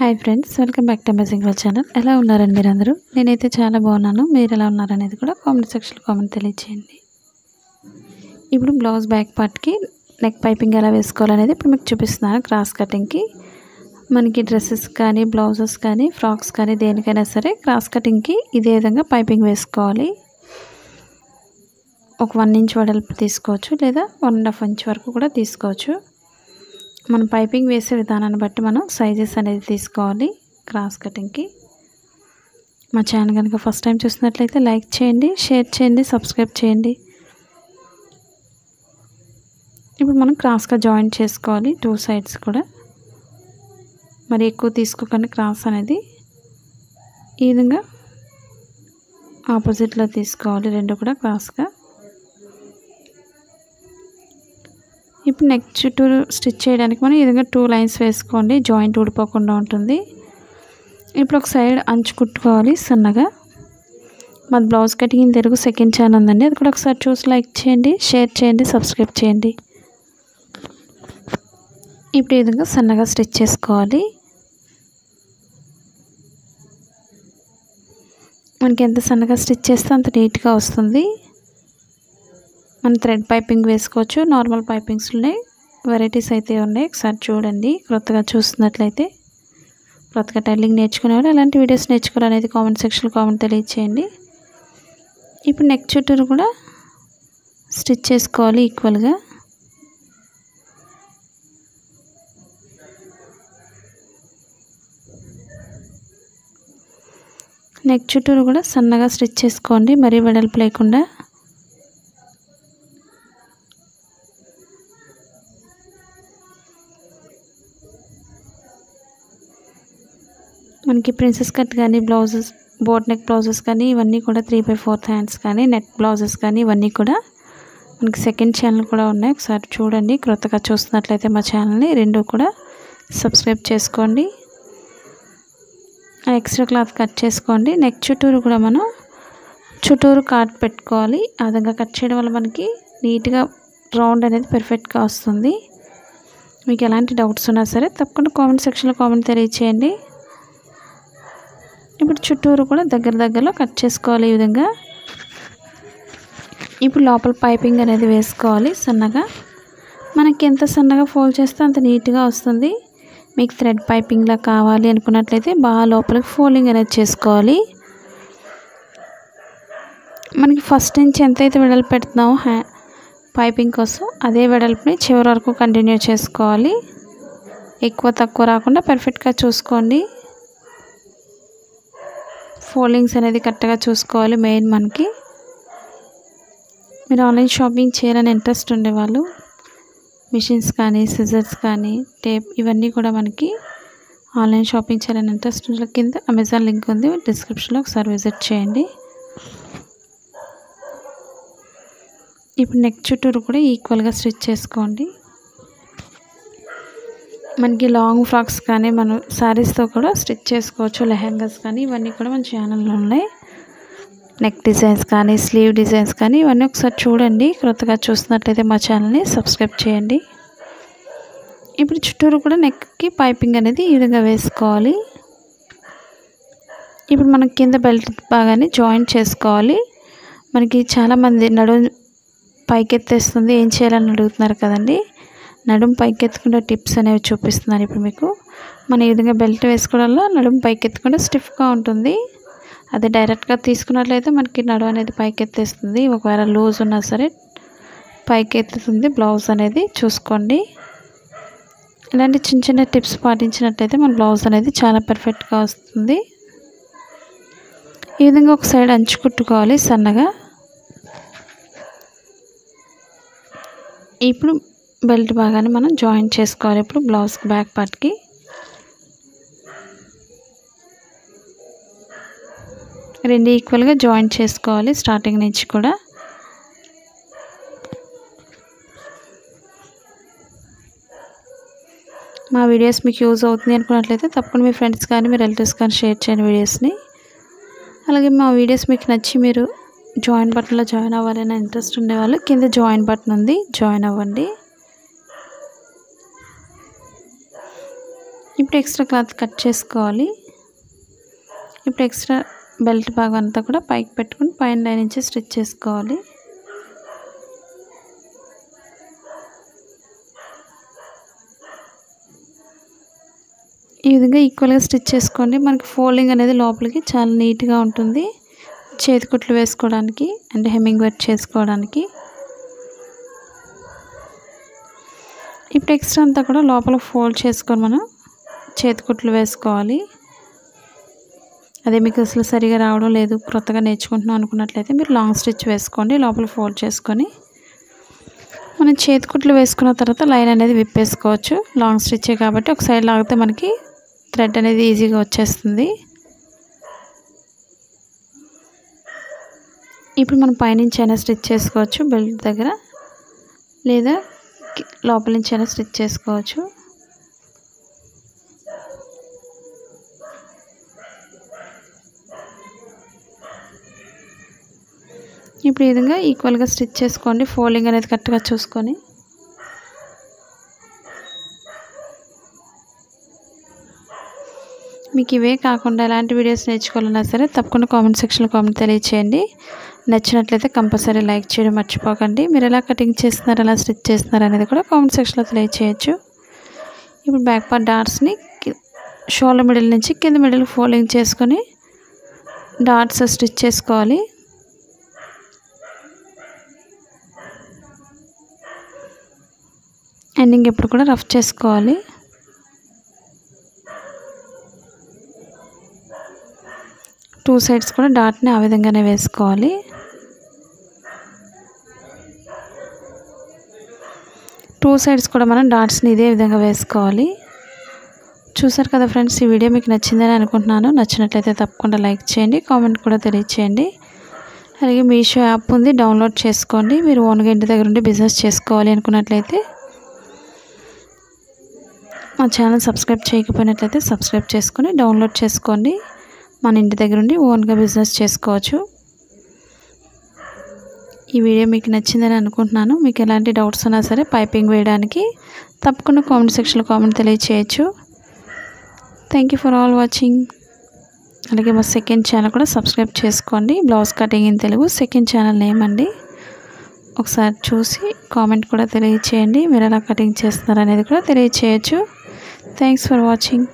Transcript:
Hi friends, welcome back to amazing world channel. ఎలా ఉన్నారండి మీరందరూ? నేనైతే చాలా బాగున్నాను. మీరు ఎలా ఉన్నారనేది కూడా కామెంట్ సెక్షన్లో కామెంట్ తెలియజేయండి. ఇప్పుడు బ్లౌజ్ బ్యాక్ పార్ట్కి నెక్ పైపింగ్ ఎలా వేసుకోవాలనేది ఇప్పుడు మీకు చూపిస్తున్నాను. క్రాస్ కటింగ్కి మనకి డ్రెస్సెస్ కానీ, బ్లౌజెస్ కానీ, ఫ్రాక్స్ కానీ దేనికైనా సరే క్రాస్ కటింగ్కి ఇదే విధంగా పైపింగ్ వేసుకోవాలి. ఒక 1 ఇంచ్ వెడల్పు తీసుకోవచ్చు, లేదా 1.5 ఇంచ్ వరకు కూడా తీసుకోవచ్చు. మనం పైపింగ్ వేసే విధానాన్ని బట్టి మనం సైజెస్ అనేది తీసుకోవాలి క్రాస్ కటింగ్కి. మా ఛానల్ కనుక ఫస్ట్ టైం చూసినట్లయితే లైక్ చేయండి, షేర్ చేయండి, సబ్స్క్రైబ్ చేయండి. ఇప్పుడు మనం క్రాస్గా జాయింట్ చేసుకోవాలి 2 సైడ్స్ కూడా. మరి ఎక్కువ తీసుకోకండి క్రాస్ అనేది. ఈ విధంగా ఆపోజిట్లో తీసుకోవాలి, 2 కూడా క్రాస్గా. ఇప్పుడు నెక్ చుట్టూ స్టిచ్ చేయడానికి మనం ఈ విధంగా 2 లైన్స్ వేసుకోండి, జాయింట్ ఊడిపోకుండా ఉంటుంది. ఇప్పుడు ఒక సైడ్ అంచు కుట్టుకోవాలి సన్నగా. మాది blouse cutting in Telugu second channel ఉందండి, అది కూడా ఒకసారి చూసి లైక్ చేయండి, షేర్ చేయండి, సబ్స్క్రైబ్ చేయండి. ఇప్పుడు ఈ విధంగా సన్నగా స్టిచ్ చేసుకోవాలి. మనకి ఎంత సన్నగా స్టిచ్ చేస్తే అంత నీట్గా వస్తుంది. మనం థ్రెడ్ పైపింగ్ వేసుకోవచ్చు, నార్మల్ పైపింగ్స్లోనే వెరైటీస్ అయితే ఉన్నాయి. ఒకసారి చూడండి. కొత్తగా చూస్తున్నట్లయితే, కొత్తగా టైలింగ్ నేర్చుకునేవాళ్ళు ఎలాంటి వీడియోస్ నేర్చుకోవాలనేది కామెంట్ సెక్షన్లో కామెంట్ తెలియజేయండి. ఇప్పుడు నెక్ చుట్టూరు కూడా స్టిచ్ చేసుకోవాలి ఈక్వల్గా. నెక్ చుట్టూరు కూడా సన్నగా స్టిచ్ చేసుకోండి, మరీ వెడల్పు లేకుండా. మనకి ప్రిన్సెస్ కట్ కానీ, బ్లౌజెస్, బోట్ నెక్ బ్లౌజెస్ కానీ, ఇవన్నీ కూడా 3/4 హ్యాండ్స్ కానీ, నెట్ బ్లౌజెస్ కానీ, ఇవన్నీ కూడా మనకి సెకండ్ ఛానల్ కూడా ఉన్నాయి. ఒకసారి చూడండి. కొత్తగా చూస్తున్నట్లయితే మా ఛానల్ని 2 కూడా సబ్స్క్రైబ్ చేసుకోండి. ఎక్స్ట్రా క్లాత్ కట్ చేసుకోండి. నెక్ చుట్టూరు కూడా మనం చుట్టూరు కాట్ పెట్టుకోవాలి. ఆ విధంగా కట్ చేయడం వల్ల మనకి నీట్గా రౌండ్ అనేది పర్ఫెక్ట్గా వస్తుంది. మీకు ఎలాంటి డౌట్స్ ఉన్నా సరే తప్పకుండా కామెంట్ సెక్షన్లో కామెంట్ తెలియచేయండి. ఇప్పుడు చుట్టూరు కూడా దగ్గరలో కట్ చేసుకోవాలి ఈ విధంగా. ఇప్పుడు లోపల పైపింగ్ అనేది వేసుకోవాలి సన్నగా. మనకి ఎంత సన్నగా ఫోల్డ్ చేస్తే అంత నీట్గా వస్తుంది. మీకు థ్రెడ్ పైపింగ్లా కావాలి అనుకున్నట్లయితే బాగా లోపలికి ఫోల్డింగ్ అనేది చేసుకోవాలి. మనకి ఫస్ట్ నుంచి ఎంతైతే వెడల్పు పెడుతున్నామో పైపింగ్ కోసం అదే వెడల్పుని చివరి వరకు కంటిన్యూ చేసుకోవాలి. ఎక్కువ తక్కువ రాకుండా పర్ఫెక్ట్గా చూసుకోండి. ఫోల్డింగ్స్ అనేది కరెక్ట్గా చూసుకోవాలి. మెయిన్ మనకి మీరు ఆన్లైన్ షాపింగ్ చేయాలని ఇంట్రెస్ట్ ఉండేవాళ్ళు, మిషన్స్ కానీ, సిజర్స్ కానీ, టేప్, ఇవన్నీ కూడా మనకి ఆన్లైన్ షాపింగ్ చేయాలని ఇంట్రెస్ట్ ఉండే కింద అమెజాన్ లింక్ ఉంది, డిస్క్రిప్షన్లో ఒకసారి విజిట్ చేయండి. ఇప్పుడు నెక్ చుట్టూరు కూడా ఈక్వల్గా స్టిచ్ చేసుకోండి. మనకి లాంగ్ ఫ్రాక్స్ కానీ, మనం శారీస్తో కూడా స్టిచ్ చేసుకోవచ్చు, లెహెంగాస్ కానీ, ఇవన్నీ కూడా మన ఛానల్లో ఉన్నాయి. నెక్ డిజైన్స్ కానీ, స్లీవ్ డిజైన్స్ కానీ, ఇవన్నీ ఒకసారి చూడండి. కొత్తగా చూస్తున్నట్లయితే మా ఛానల్ని సబ్స్క్రైబ్ చేయండి. ఇప్పుడు చుట్టూరు కూడా నెక్కి పైపింగ్ అనేది ఈ విధంగా వేసుకోవాలి. ఇప్పుడు మనం కింద బెల్ట్ బాగానే జాయింట్ చేసుకోవాలి. మనకి చాలామంది నడుము పైకెత్తేస్తుంది, ఏం చేయాలని అడుగుతున్నారు కదండి. నడుము పైకెత్తకుండా టిప్స్ అనేవి చూపిస్తున్నాను ఇప్పుడు మీకు. మనం ఈ విధంగా బెల్ట్ వేసుకోవడం వల్ల నడుము పైకెత్తకుండా స్టిఫ్గా ఉంటుంది. అదే డైరెక్ట్గా తీసుకున్నట్లయితే మనకి నడుము అనేది పైకెత్తేస్తుంది. ఒకవేళ లూజ్ ఉన్నా సరే పైకెత్తుతుంది బ్లౌజ్ అనేది. చూసుకోండి. ఇలాంటి చిన్న టిప్స్ పాటించినట్లయితే మన బ్లౌజ్ అనేది చాలా పర్ఫెక్ట్గా వస్తుంది. ఈ విధంగా ఒక సైడ్ అంచు కుట్టుకోవాలి సన్నగా. ఇప్పుడు బెల్ట్ బాగానే మనం జాయింట్ చేసుకోవాలి. ఇప్పుడు బ్లౌజ్ బ్యాక్ పార్ట్కి రెండు ఈక్వల్గా జాయింట్ చేసుకోవాలి స్టార్టింగ్ నుంచి కూడా. మా వీడియోస్ మీకు యూజ్ అవుతుంది అనుకున్నట్లయితే తప్పకుండా మీ ఫ్రెండ్స్ కానీ, మీ రిలేటివ్స్ కానీ షేర్ చేయండి వీడియోస్ని. అలాగే మా వీడియోస్ మీకు నచ్చి మీరు జాయిన్ బటన్లో జాయిన్ అవ్వాలనే ఇంట్రెస్ట్ ఉండేవాళ్ళు కింద జాయిన్ బటన్ ఉంది, జాయిన్ అవ్వండి. ఇప్పుడు ఎక్స్ట్రా క్లాత్ కట్ చేసుకోవాలి. ఇప్పుడు ఎక్స్ట్రా బెల్ట్ భాగం అంతా కూడా పైకి పెట్టుకుని పైన లైన్ నుంచి స్టిచ్ చేసుకోవాలి. ఈ విధంగా ఈక్వల్గా స్టిచ్ చేసుకోండి. మనకి ఫోల్డింగ్ అనేది లోపలికి చాలా నీట్గా ఉంటుంది, చేతి కుట్లు వేసుకోవడానికి అంటే హెమ్మింగ్ వర్క్ చేసుకోవడానికి. ఇప్పుడు ఎక్స్ట్రా అంతా కూడా లోపల ఫోల్డ్ చేసుకొని మనం చేతి కుట్లు వేసుకోవాలి. అదే మీకు అసలు సరిగా రావడం లేదు, కొత్తగా నేర్చుకుంటున్నాం అనుకున్నట్లయితే మీరు లాంగ్ స్టిచ్ వేసుకోండి. లోపల ఫోల్డ్ చేసుకొని మనం చేతి కుట్లు వేసుకున్న తర్వాత లైన్ అనేది విప్పేసుకోవచ్చు. లాంగ్ స్టిచ్చే కాబట్టి ఒక సైడ్ లాగితే మనకి థ్రెడ్ అనేది ఈజీగా వచ్చేస్తుంది. ఇప్పుడు మనం పైనుంచి అయినా స్టిచ్ చేసుకోవచ్చు బెల్ట్ దగ్గర, లేదా లోపల నుంచి అయినా స్టిచ్ చేసుకోవచ్చు. ఇప్పుడు ఈ విధంగా ఈక్వల్గా స్టిచ్ చేసుకోండి, ఫోల్డింగ్ అనేది కరెక్ట్గా చూసుకొని. మీకు ఇవే కాకుండా ఎలాంటి వీడియోస్ నేర్చుకోవాలన్నా సరే తప్పకుండా కామెంట్ సెక్షన్లో కామెంట్ తెలియచేయండి. నచ్చినట్లయితే కంపల్సరీ లైక్ చేయడం మర్చిపోకండి. మీరు ఎలా కటింగ్ చేస్తున్నారు, ఎలా స్టిచ్ చేస్తున్నారు అనేది కూడా కామెంట్ సెక్షన్లో తెలియచేయచ్చు. ఇప్పుడు బ్యాక్ పార్ట్ డాట్స్ని షోల్డర్ మిడిల్ నుంచి కింద మిడిల్ ఫోల్డింగ్ చేసుకొని డాట్స్ స్టిచ్ చేసుకోవాలి. ఎండింగ్ ఎప్పుడు కూడా రఫ్ చేసుకోవాలి. టూ సైడ్స్ కూడా డాట్ని ఆ విధంగానే వేసుకోవాలి. టూ సైడ్స్ కూడా మనం డాట్స్ని ఇదే విధంగా వేసుకోవాలి. చూసారు కదా ఫ్రెండ్స్, ఈ వీడియో మీకు నచ్చిందని అనుకుంటున్నాను. నచ్చినట్లయితే తప్పకుండా లైక్ చేయండి, కామెంట్ కూడా తెలియచేయండి. అలాగే మీషో యాప్ ఉంది, డౌన్లోడ్ చేసుకోండి. మీరు ఓన్గా ఇంటి దగ్గర ఉండి బిజినెస్ చేసుకోవాలి అనుకున్నట్లయితే మా ఛానల్ సబ్స్క్రైబ్ చేయకపోయినట్లయితే సబ్స్క్రైబ్ చేసుకొని డౌన్లోడ్ చేసుకోండి. మన ఇంటి దగ్గర ఉండి ఓన్గా బిజినెస్ చేసుకోవచ్చు. ఈ వీడియో మీకు నచ్చిందని అనుకుంటున్నాను. మీకు ఎలాంటి డౌట్స్ ఉన్నా సరే పైపింగ్ వేయడానికి తప్పకుండా కామెంట్ సెక్షన్లో కామెంట్ తెలియచేయచ్చు. Thank you for all watching. అలాగే మా సెకండ్ ఛానల్ కూడా సబ్స్క్రైబ్ చేసుకోండి, blouse cutting in Telugu second channel name అండి. ఒకసారి చూసి కామెంట్ కూడా తెలియచేయండి, మీరు ఎలా కటింగ్ చేస్తున్నారు అనేది కూడా తెలియచేయచ్చు. Thanks for watching.